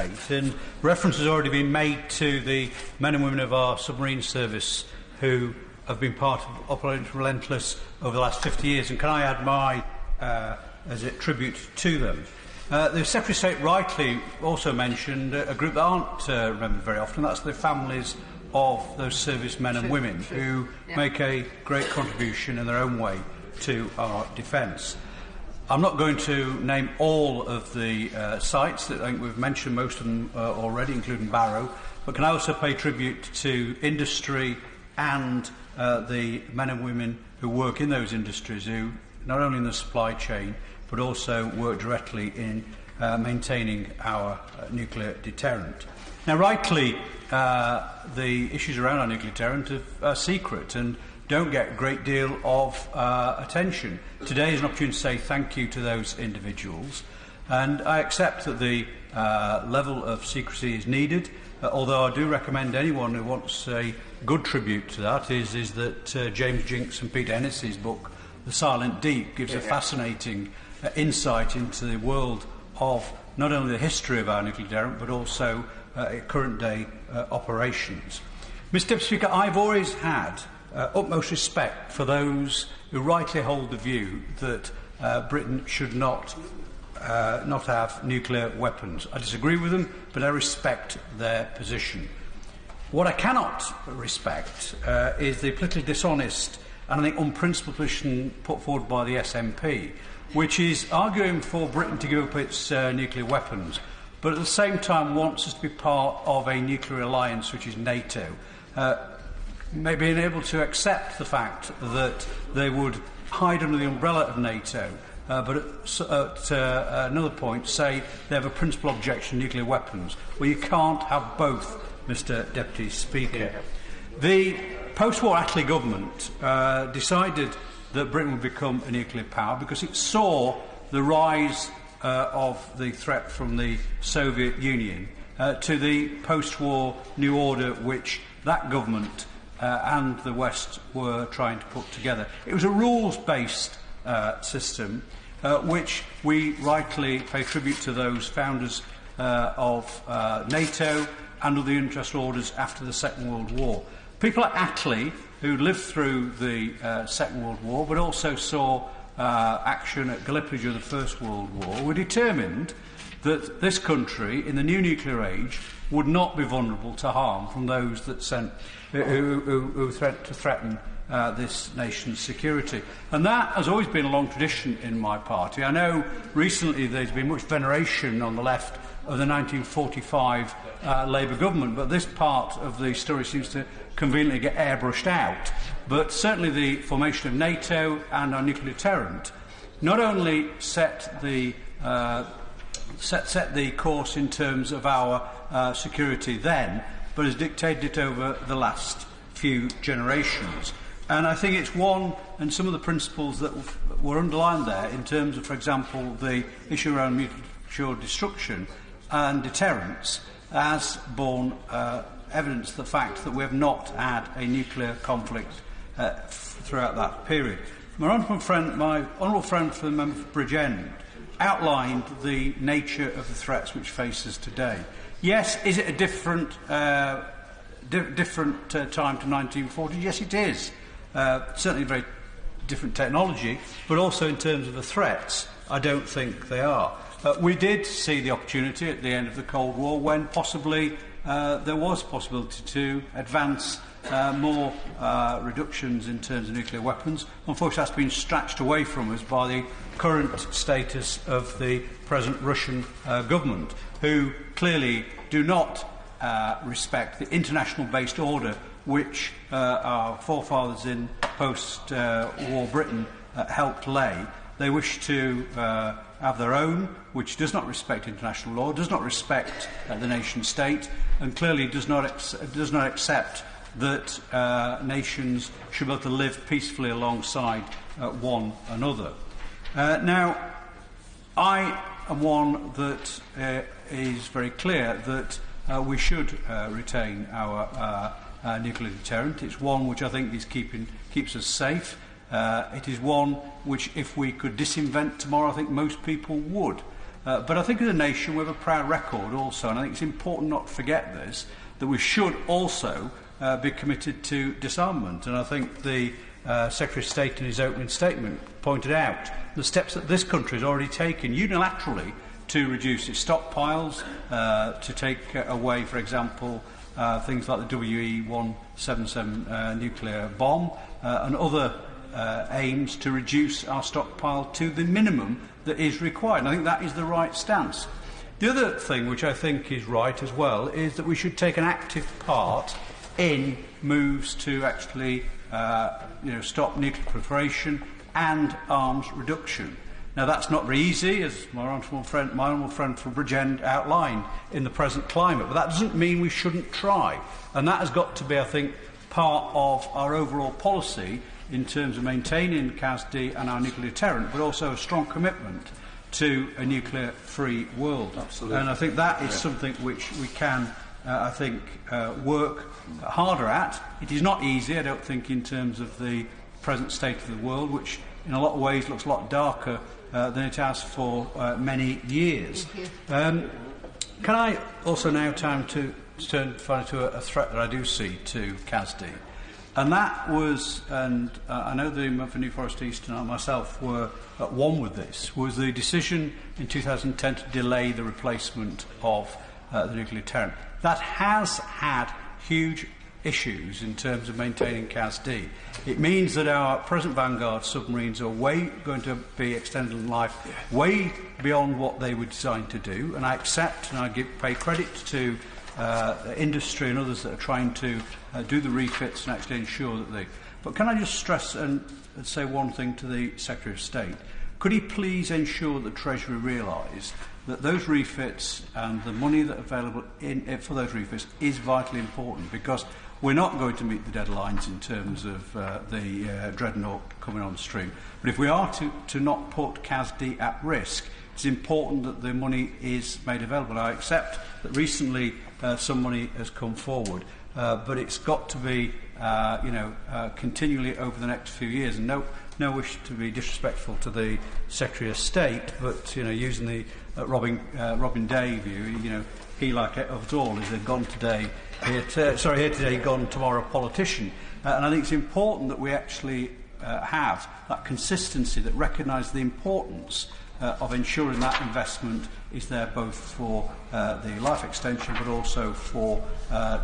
debate, and reference has already been made to the men and women of our submarine service who have been part of Operation Relentless over the last 50 years, and can I add my tribute to them. The Secretary of State rightly also mentioned a group that aren't remembered very often. That's the families of those servicemen and women who make a great contribution in their own way to our defence. I'm not going to name all of the sites. That I think we've mentioned most of them already, including Barrow, but can I also pay tribute to industry and the men and women who work in those industries, who not only in the supply chain but also work directly in maintaining our nuclear deterrent. Now, rightly, the issues around our nuclear deterrent are secret and don't get a great deal of attention. Today is an opportunity to say thank you to those individuals, and I accept that the level of secrecy is needed, although I do recommend anyone who wants a good tribute to that is that James Jinks and Peter Ennis's book, The Silent Deep, gives a fascinating insight into the world of not only the history of our nuclear deterrent but also current day operations. Mr. Deputy Speaker, I've always had utmost respect for those who rightly hold the view that Britain should not have nuclear weapons. I disagree with them, but I respect their position. What I cannot respect is the politically dishonest and I think unprincipled position put forward by the SNP, which is arguing for Britain to give up its nuclear weapons, but at the same time wants us to be part of a nuclear alliance, which is NATO. May being able to accept the fact that they would hide under the umbrella of NATO, but at another point say they have a principal objection to nuclear weapons. Well, you can't have both, Mr. Deputy Speaker. The post-war Attlee government decided that Britain would become a nuclear power because it saw the rise of the threat from the Soviet Union to the post-war new order which that government and the West were trying to put together. It was a rules-based system which we rightly pay tribute to those founders of NATO and of the international orders after the Second World War. People like Attlee, who lived through the Second World War but also saw action at Gallipoli during the First World War, were determined that this country, in the new nuclear age, would not be vulnerable to harm from those that who threaten this nation's security. And that has always been a long tradition in my party. I know recently there's been much veneration on the left of the 1945 Labour government, but this part of the story seems to conveniently get airbrushed out. But certainly the formation of NATO and our nuclear deterrent not only set the course in terms of our security then, but has dictated it over the last few generations. And I think it's one, and some of the principles that were underlined there in terms of, for example, the issue around mutual destruction and deterrence has borne evidence of the fact that we have not had a nuclear conflict throughout that period. My honourable friend for the member for Bridgend outlined the nature of the threats which face us today. Yes, is it a different time to 1940? Yes, it is. Certainly a very different technology, but also in terms of the threats, I don't think they are. We did see the opportunity at the end of the Cold War when possibly there was possibility to advance more reductions in terms of nuclear weapons. Unfortunately, that's been snatched away from us by the current status of the present Russian government, who clearly do not respect the international-based order which our forefathers in post-war Britain helped lay. They wish to have their own, which does not respect international law, does not respect the nation-state, and clearly does not accept that nations should be able to live peacefully alongside one another. Now, I am one that is very clear that we should retain our nuclear deterrent. It's one which I think keeps us safe. It is one which, if we could disinvent tomorrow, I think most people would. But I think as a nation we have a proud record also, and I think it's important not to forget this, that we should also be committed to disarmament. And I think the Secretary of State in his opening statement pointed out the steps that this country has already taken unilaterally to reduce its stockpiles, to take away, for example, things like the WE-177 nuclear bomb and other aims to reduce our stockpile to the minimum that is required. And I think that is the right stance. The other thing which I think is right as well is that we should take an active part in moves to actually stop nuclear proliferation and arms reduction. Now that's not very easy, as my honourable friend from Bridgend outlined, in the present climate, but that doesn't mean we shouldn't try. And that has got to be, I think, part of our overall policy in terms of maintaining CASD and our nuclear deterrent, but also a strong commitment to a nuclear-free world. Absolutely. And I think that is something which we can, work harder at. It is not easy, I don't think, in terms of the present state of the world, which in a lot of ways looks a lot darker than it has for many years. Can I also now turn finally to a threat that I do see to CASD? And that was, and I know the member for New Forest East and I myself were at one with this, was the decision in 2010 to delay the replacement of the nuclear deterrent. That has had huge issues in terms of maintaining CASD. It means that our present Vanguard submarines are going to be extended in life way beyond what they were designed to do, and I accept and pay credit to industry and others that are trying to do the refits and actually ensure that they... But can I just stress and say one thing to the Secretary of State? Could he please ensure that the Treasury realise that those refits and the money that available for those refits is vitally important, because we're not going to meet the deadlines in terms of the Dreadnought coming on stream. But if we are to not put CASD at risk, it's important that the money is made available. I accept that recently some money has come forward, but it's got to be continually over the next few years. And no wish to be disrespectful to the Secretary of State, but using the Robin Day view, he, like us all, is a gone today, here today, gone tomorrow politician. And I think it's important that we actually have that consistency that recognises the importance of ensuring that investment is there both for the life extension but also for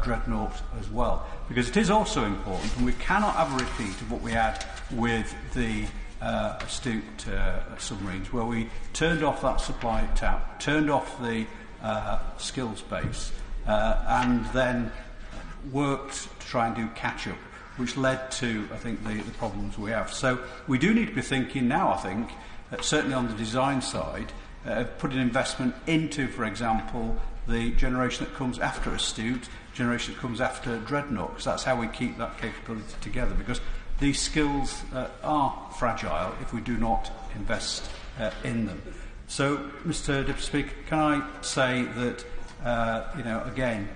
Dreadnought as well. Because it is also important, and we cannot have a repeat of what we had with the astute submarines, where we turned off that supply tap, turned off the skills base, and then worked to try and do catch-up, which led to, I think, the problems we have. So we do need to be thinking now, I think, certainly on the design side, putting investment into, for example, the generation that comes after Astute, generation that comes after Dreadnought, because that's how we keep that capability together, because these skills are fragile if we do not invest in them. So, Mr. Deputy Speaker, can I say that, again,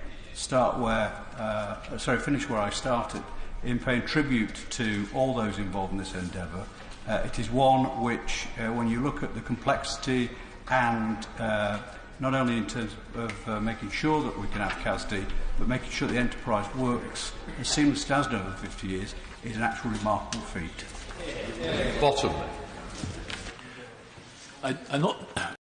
finish where I started, in paying tribute to all those involved in this endeavour. It is one which, when you look at the complexity and not only in terms of making sure that we can have CASD, but making sure the enterprise works as seamlessly as it has done over 50 years, is an actual remarkable feat. Bottom. I'm not